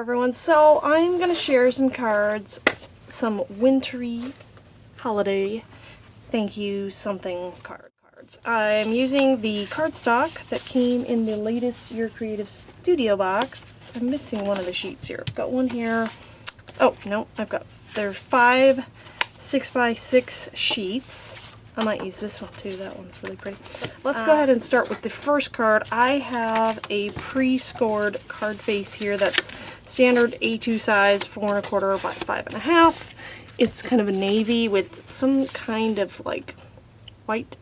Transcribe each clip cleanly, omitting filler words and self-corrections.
everyone. So I'm going to share some cards, some wintry holiday thank you something cards. I'm using the cardstock that came in the latest Your Creative Studio box. I'm missing one of the sheets here. I've got one here. Oh, no, there's 5 6x6 sheets. I might use this one too, that one's really pretty. Let's go ahead and start with the first card. I have a pre-scored card face here that's standard A2 size, 4 1/4 by 5 1/2. It's kind of a navy with some kind of like white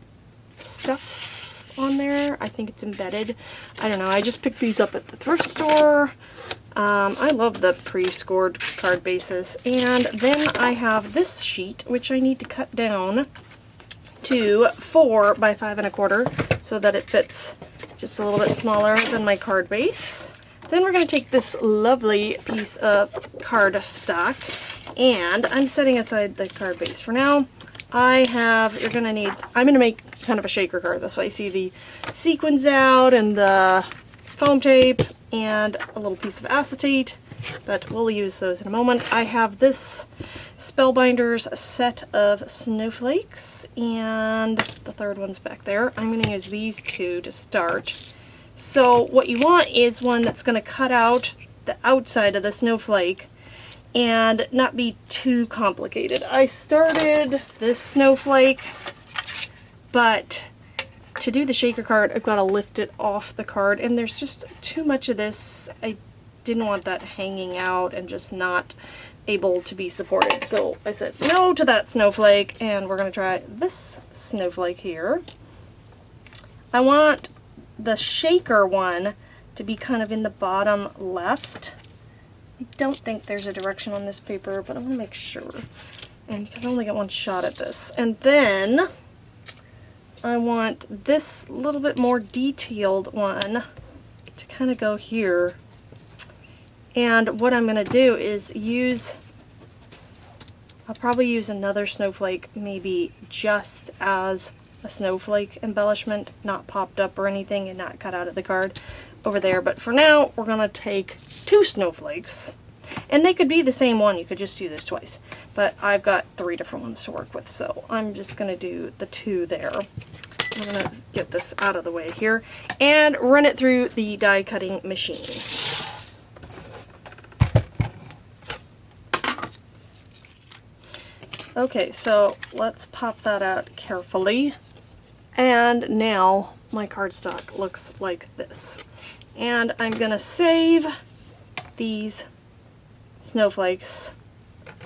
stuff on there. I think it's embedded. I don't know, I just picked these up at the thrift store. I love the pre-scored card bases. And then I have this sheet, which I need to cut down to 4 by 5 1/4 so that it fits just a little bit smaller than my card base. Then we're going to take this lovely piece of card stock, and I'm setting aside the card base for now. I'm going to make kind of a shaker card. That's why you see the sequins out and the foam tape and a little piece of acetate, but we'll use those in a moment. I have this Spellbinders set of snowflakes, and the third one's back there. I'm going to use these two to start. So what you want is one that's going to cut out the outside of the snowflake and not be too complicated. I started this snowflake, but to do the shaker card, I've got to lift it off the card, and there's just too much of this. I didn't want that hanging out and just not able to be supported. So I said no to that snowflake, and we're going to try this snowflake here. I want the shaker one to be kind of in the bottom left. I don't think there's a direction on this paper, but I'm going to make sure. And because I only got one shot at this. And then I want this little bit more detailed one to kind of go here. And what I'm going to do is I'll probably use another snowflake, maybe just as a snowflake embellishment, not popped up or anything and not cut out of the card over there. But for now, we're going to take 2 snowflakes. And they could be the same one, you could just do this twice. But I've got 3 different ones to work with, so I'm just going to do the 2 there. I'm going to get this out of the way here and run it through the die cutting machine. Okay, so let's pop that out carefully. And now my cardstock looks like this. And I'm going to save these snowflakes.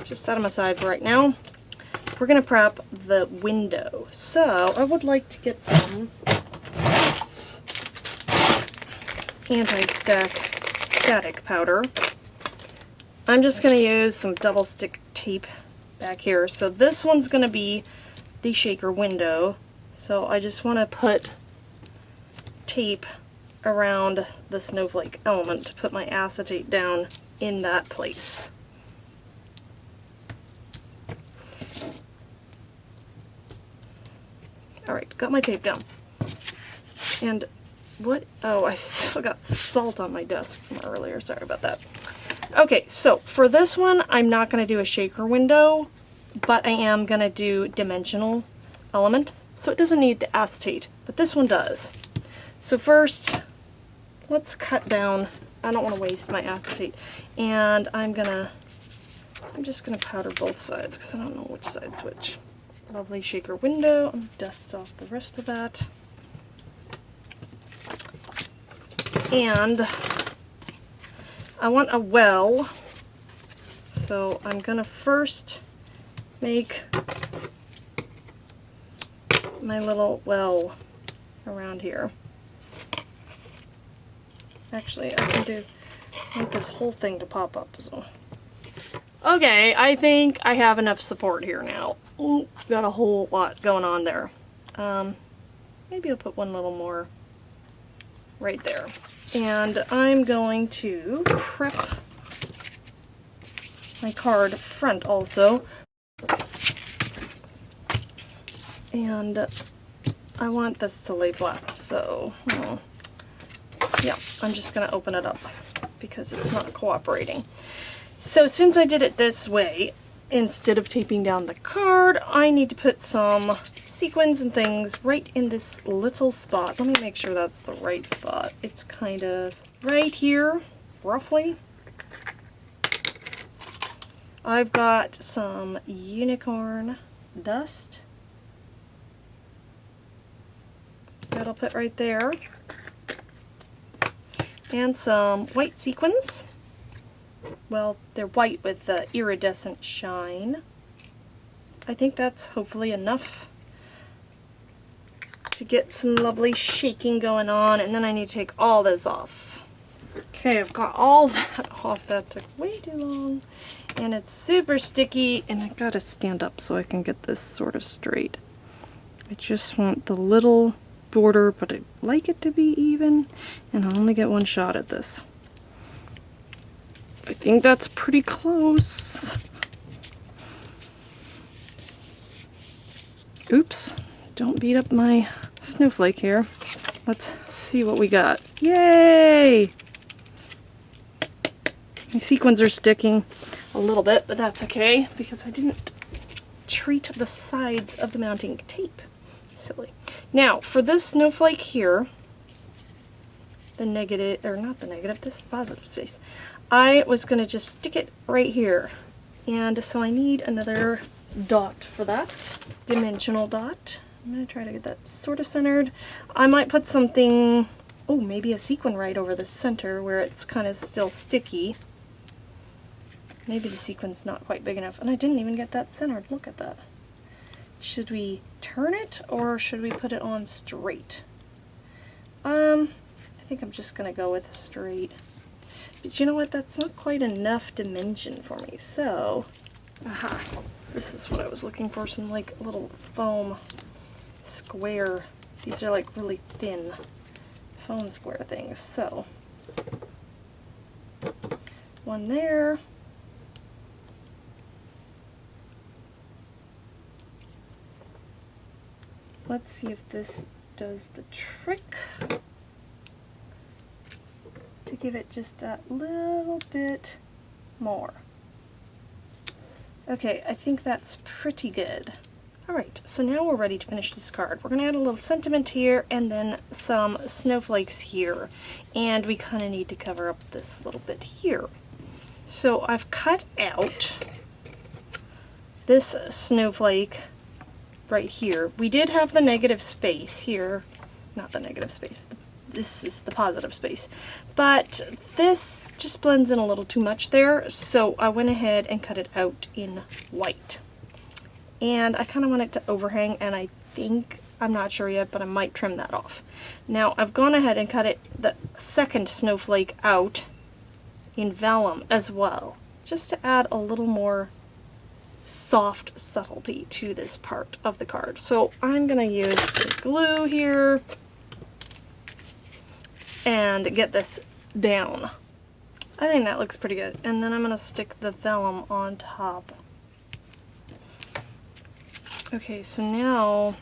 Just set them aside for right now. We're going to prep the window. So I would like to get some anti-static powder. I'm just going to use some double stick tape back here. So this one's going to be the shaker window. So I just want to put tape around the snowflake element to put my acetate down in that place. Alright, got my tape down. And what? Oh, I still got salt on my desk from earlier. Sorry about that. Okay, so for this one, I'm not going to do a shaker window, but I am going to do dimensional element. So it doesn't need the acetate, but this one does. So first, let's cut down. I don't want to waste my acetate. And I'm just going to powder both sides because I don't know which side's which. Lovely shaker window. I'm dust off the rest of that. And I want a well, so I'm going to first make my little well around here. Actually, I want this whole thing to pop up. So. Okay, I think I have enough support here now. Ooh, got a whole lot going on there. Maybe I'll put one little more right there. And I'm going to prep my card front also. And I want this to lay flat, so yeah, I'm just going to open it up. because it's not cooperating. So since I did it this way, instead of taping down the card, I need to put some sequins and things right in this little spot. Let me make sure that's the right spot. It's kind of right here, roughly. I've got some unicorn dust that I'll put right there, and some white sequins. Well, they're white with the iridescent shine. I think that's hopefully enough to get some lovely shaking going on, and then I need to take all this off. Okay, I've got all that off. That took way too long, and it's super sticky, and I gotta stand up so I can get this sort of straight. I just want the little border, but I'd like it to be even, and I'll only get one shot at this. I think that's pretty close. Oops, don't beat up my snowflake here. Let's see what we got. Yay! My sequins are sticking a little bit, but that's okay because I didn't treat the sides of the mounting tape. Silly. Now, for this snowflake here, the negative, or not the negative, this is the positive space, I was going to just stick it right here. And so I need another dot for that, dimensional dot. I'm going to try to get that sort of centered. I might put something, oh, maybe a sequin right over the center where it's kind of still sticky. Maybe the sequin's not quite big enough, and I didn't even get that centered. Look at that. Should we turn it, or should we put it on straight? I think I'm just going to go with straight. But you know what? That's not quite enough dimension for me. So, aha, this is what I was looking for. Some like little foam square. These are like really thin foam square things. So, one there. Let's see if this does the trick to give it just that little bit more. Okay, I think that's pretty good. Alright, so now we're ready to finish this card. We're going to add a little sentiment here and then some snowflakes here. And we kind of need to cover up this little bit here. So I've cut out this snowflake right here. We did have the negative space here. Not the negative space. This is the positive space. But this just blends in a little too much there, so I went ahead and cut it out in white. And I kind of want it to overhang, and I think, I'm not sure yet, but I might trim that off. Now, I've gone ahead and cut the second snowflake out in vellum as well, just to add a little more soft subtlety to this part of the card. So I'm going to use the glue here and get this down. I think that looks pretty good. And then I'm going to stick the vellum on top. Okay, so now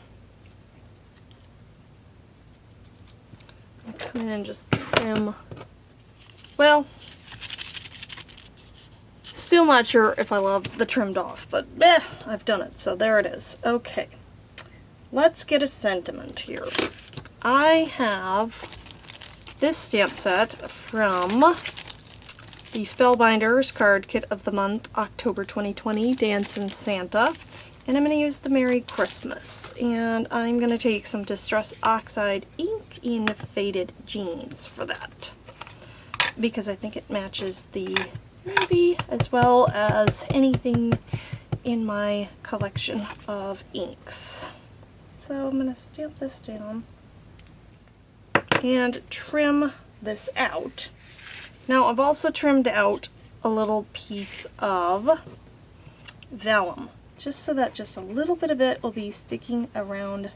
I'm come in and just trim. Well, still not sure if I love the trimmed off, but I've done it, so there it is. Okay, let's get a sentiment here. I have this stamp set from the Spellbinders card kit of the month, October 2020, Dancin' Santa. And I'm going to use the Merry Christmas. And I'm going to take some Distress Oxide ink in Faded Jeans for that, because I think it matches the movie as well as anything in my collection of inks. So I'm going to stamp this down and trim this out. Now I've also trimmed out a little piece of vellum, just so that just a little bit of it will be sticking around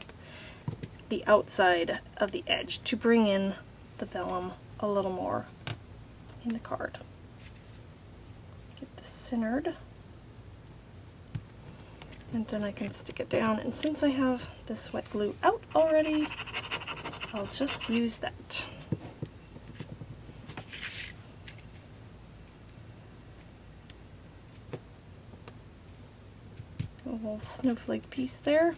the outside of the edge to bring in the vellum a little more in the card. Get this centered, and then I can stick it down, and since I have this wet glue out already, I'll just use that. A little snowflake piece there.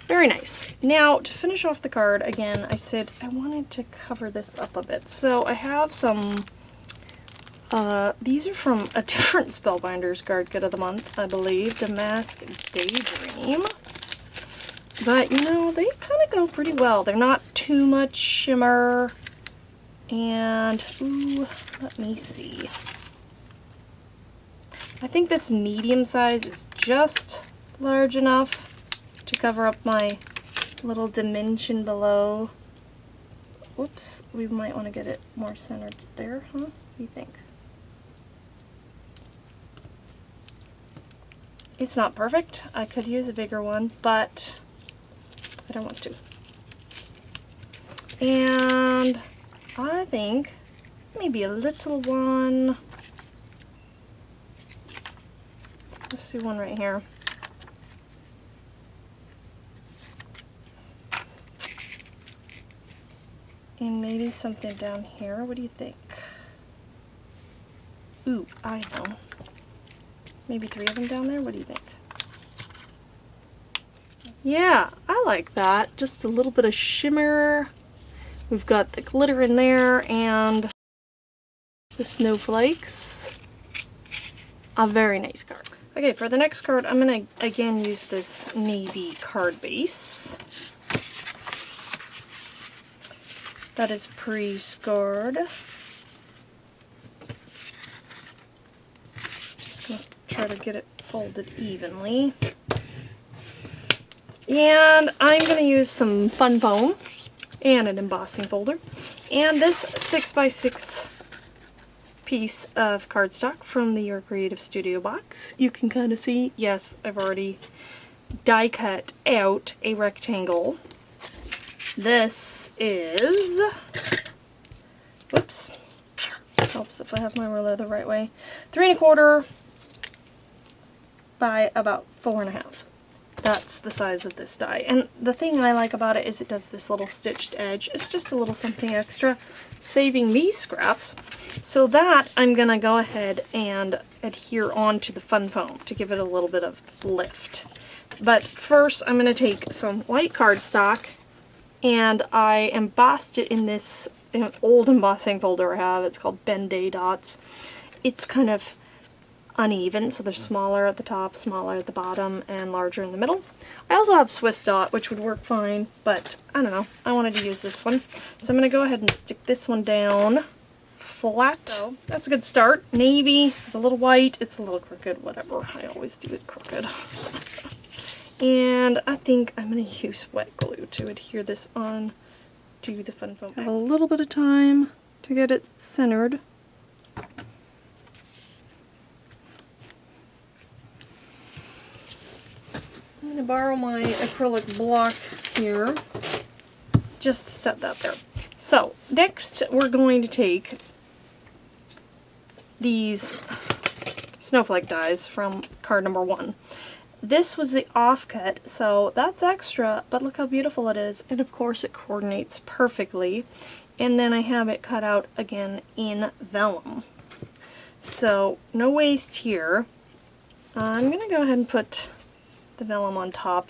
Very nice. Now, to finish off the card, again, I said I wanted to cover this up a bit. So I have some, these are from a different Spellbinders card kit of the month, I believe, the Mask Daydream. But, you know, they kind of go pretty well. They're not too much shimmer. And, ooh, let me see. I think this medium size is just large enough to cover up my little dimension below. Whoops, we might want to get it more centered there, huh? What do you think? It's not perfect. I could use a bigger one, but I don't want to. And I think maybe a little one. Let's do one right here. And maybe something down here. What do you think? Ooh, I know. Maybe 3 of them down there? What do you think? Yeah, I like that. Just a little bit of shimmer. We've got the glitter in there and the snowflakes. A very nice card. Okay, for the next card, I'm going to again use this navy card base. That is pre-scored. Just going to try to get it folded evenly. And I'm going to use some fun foam and an embossing folder. And this 6x6 piece of cardstock from the Your Creative Studio box. You can kind of see, yes, I've already die cut out a rectangle. This is, whoops, helps if I have my ruler the right way, 3 1/4 by about 4 1/2. That's the size of this die. And the thing I like about it is it does this little stitched edge. It's just a little something extra, saving these scraps. So that I'm going to go ahead and adhere onto the fun foam to give it a little bit of lift. But first I'm going to take some white cardstock and I embossed it in this old embossing folder I have. It's called Ben-Day Dots. It's kind of uneven, so they're smaller at the top, smaller at the bottom, and larger in the middle. I also have Swiss Dot, which would work fine, but I don't know. I wanted to use this one. So I'm going to go ahead and stick this one down flat. So that's a good start. Navy, with a little white. It's a little crooked, whatever. I always do it crooked. And I think I'm going to use wet glue to adhere this on to the fun foam. Have a little bit of time to get it centered. I'm going to borrow my acrylic block here just to set that there. So next we're going to take these snowflake dies from card number 1. This was the offcut, so that's extra, but look how beautiful it is. And of course it coordinates perfectly. And then I have it cut out again in vellum. So no waste here. I'm going to go ahead and put the vellum on top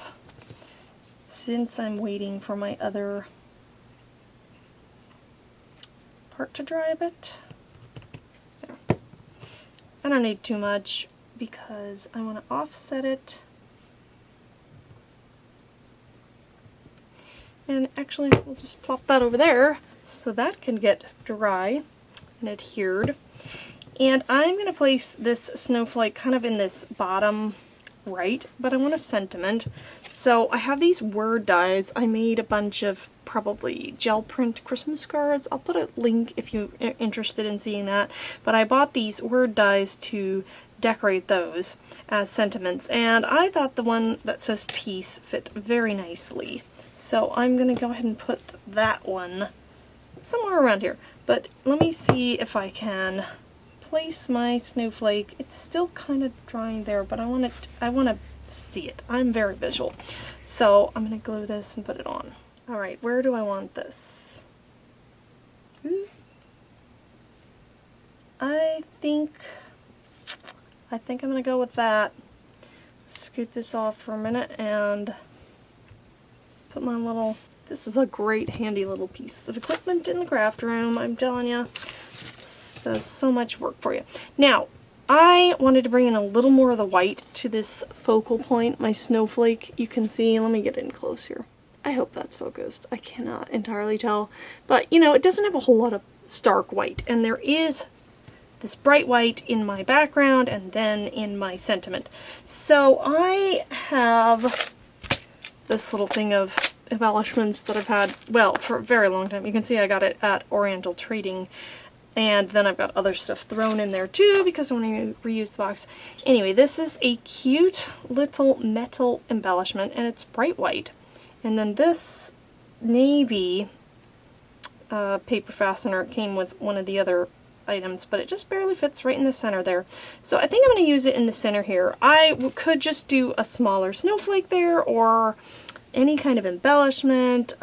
since I'm waiting for my other part to dry a bit. There. I don't need too much because I want to offset it. And actually, we'll just plop that over there so that can get dry and adhered. And I'm going to place this snowflake kind of in this bottom right, but I want a sentiment. So I have these word dies. I made a bunch of probably gel print Christmas cards. I'll put a link if you're interested in seeing that. But I bought these word dies to decorate those as sentiments, and I thought the one that says peace fit very nicely. So I'm going to go ahead and put that one somewhere around here. But let me see if I can place my snowflake. It's still kind of drying there, but I want to see it. I'm very visual. So I'm going to glue this and put it on. Alright, where do I want this? I think I'm going to go with that. Scoot this off for a minute and put my little, this is a great handy little piece of equipment in the craft room, I'm telling you. This does so much work for you. Now, I wanted to bring in a little more of the white to this focal point, my snowflake. You can see, let me get in close here. I hope that's focused. I cannot entirely tell. But, you know, it doesn't have a whole lot of stark white. And there is this bright white in my background and then in my sentiment. So I have this little thing of embellishments that I've had, well, for a very long time. You can see I got it at Oriental Trading. And then I've got other stuff thrown in there too because I want to reuse the box. Anyway, this is a cute little metal embellishment and it's bright white. And then this navy paper fastener came with one of the other items, but it just barely fits right in the center there. So I think I'm going to use it in the center here. I could just do a smaller snowflake there or any kind of embellishment,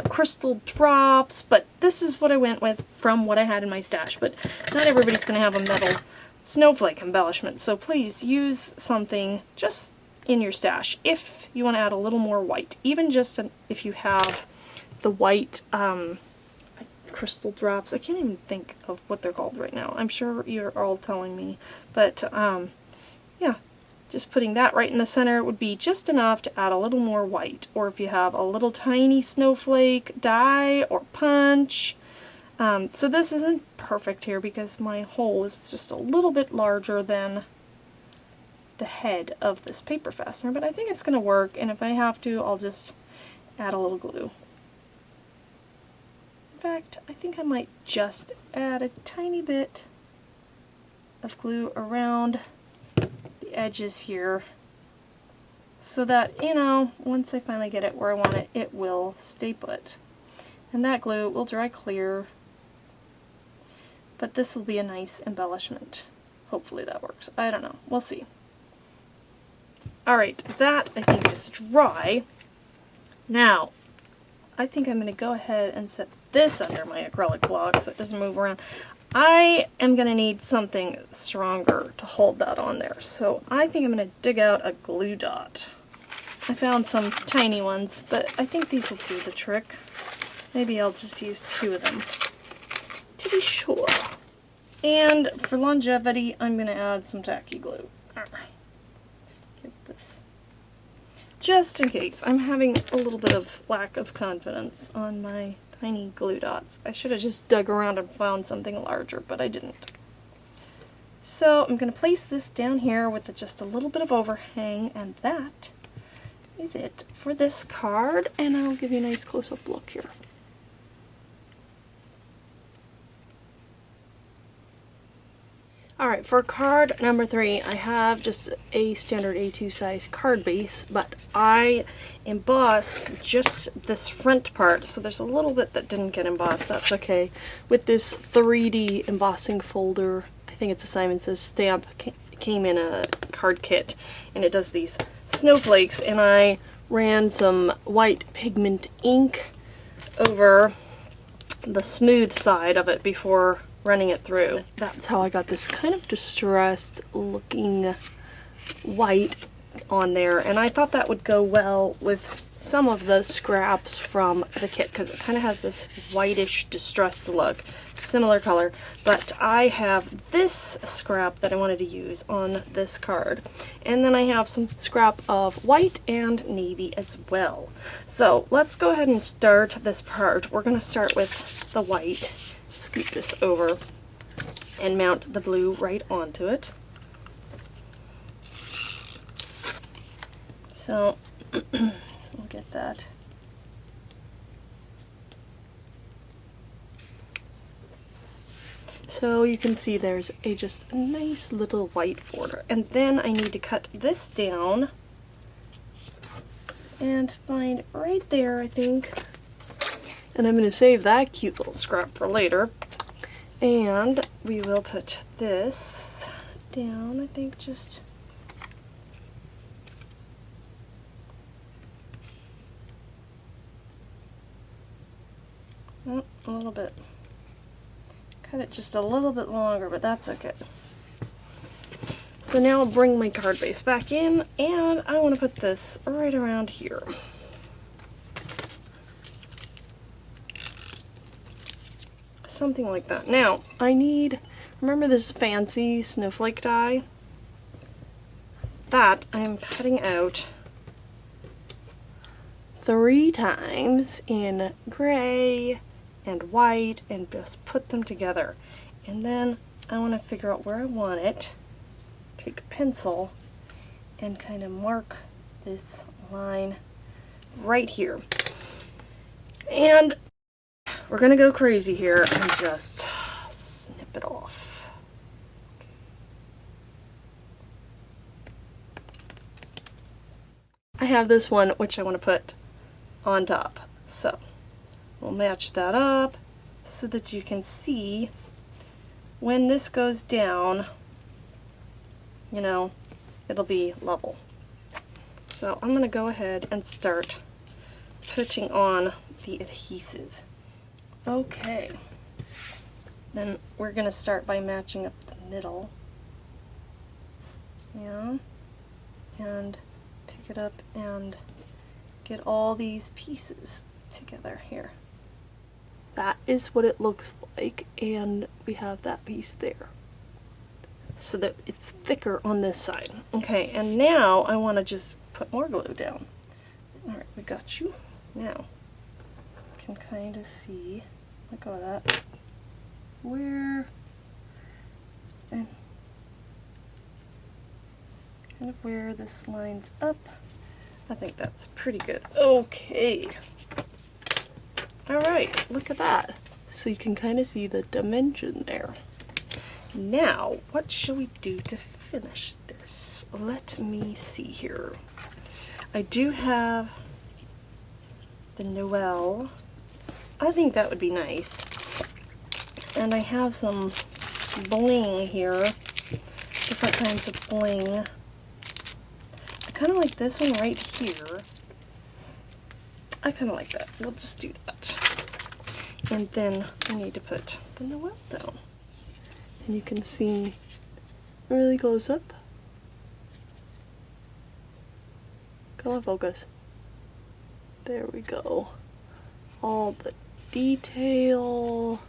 crystal drops, but this is what I went with from what I had in my stash. But not everybody's going to have a metal snowflake embellishment, so please use something just in your stash if you want to add a little more white. Even just if you have the white crystal drops. I can't even think of what they're called right now. I'm sure you're all telling me. But yeah, just putting that right in the center would be just enough to add a little more white. Or if you have a little tiny snowflake die or punch. So this isn't perfect here because my hole is just a little bit larger than the head of this paper fastener, but I think it's going to work, and if I have to, I'll just add a little glue. In fact, I think I might just add a tiny bit of glue around the edges here so that, you know, once I finally get it where I want it, it will stay put. And that glue will dry clear, but this will be a nice embellishment. Hopefully that works. I don't know. We'll see. Alright, that I think is dry. Now, I think I'm going to go ahead and set this under my acrylic block so it doesn't move around. I am going to need something stronger to hold that on there, so I think I'm going to dig out a glue dot. I found some tiny ones, but I think these will do the trick. Maybe I'll just use 2 of them to be sure. And for longevity, I'm going to add some tacky glue. This. Just in case. I'm having a little bit of lack of confidence on my tiny glue dots. I should have just dug around and found something larger, but I didn't. So I'm going to place this down here with just a little bit of overhang, and that is it for this card, and I'll give you a nice close-up look here. Alright, for card number 3, I have just a standard A2 size card base, but I embossed just this front part, so there's a little bit that didn't get embossed, that's okay, with this 3D embossing folder. I think it's a Simon Says stamp, came in a card kit, and it does these snowflakes, and I ran some white pigment ink over the smooth side of it before running it through. That's how I got this kind of distressed looking white on there, and I thought that would go well with some of the scraps from the kit because it kind of has this whitish distressed look, similar color, but I have this scrap that I wanted to use on this card, and then I have some scrap of white and navy as well. So let's go ahead and start this part. We're going to start with the white. Scoot this over and mount the blue right onto it. So we'll get that. So you can see there's just a nice little white border, and then I need to cut this down and find right there, I think. And I'm going to save that cute little scrap for later. And we will put this down, I think, just a little bit. cut it just a little bit longer, but that's okay. So now I'll bring my card base back in, and I want to put this right around here. Something like that. Now, I need, remember this fancy snowflake die? That I'm cutting out 3 times in gray and white and just put them together. And then I want to figure out where I want it. Take a pencil and kind of mark this line right here. And we're going to go crazy here and just snip it off. I have this one which I want to put on top. So we'll match that up so that you can see when this goes down, you know, it'll be level. So I'm going to go ahead and start putting on the adhesive. Okay, then we're going to start by matching up the middle. Yeah, and pick it up and get all these pieces together here. That is what it looks like, and we have that piece there so that it's thicker on this side. Okay, and now I want to just put more glue down. Alright, we got you. Now, you can kind of see, let go of that, where, and kind of where this lines up. I think that's pretty good. Okay. Alright, look at that. So you can kind of see the dimension there. Now, what shall we do to finish this? Let me see here. I do have the Noel. I think that would be nice. And I have some bling here. Different kinds of bling. I kind of like this one right here. I kind of like that. We'll just do that. And then we need to put the Noel down. And you can see it really close up. Come on, focus. There we go. All the detail.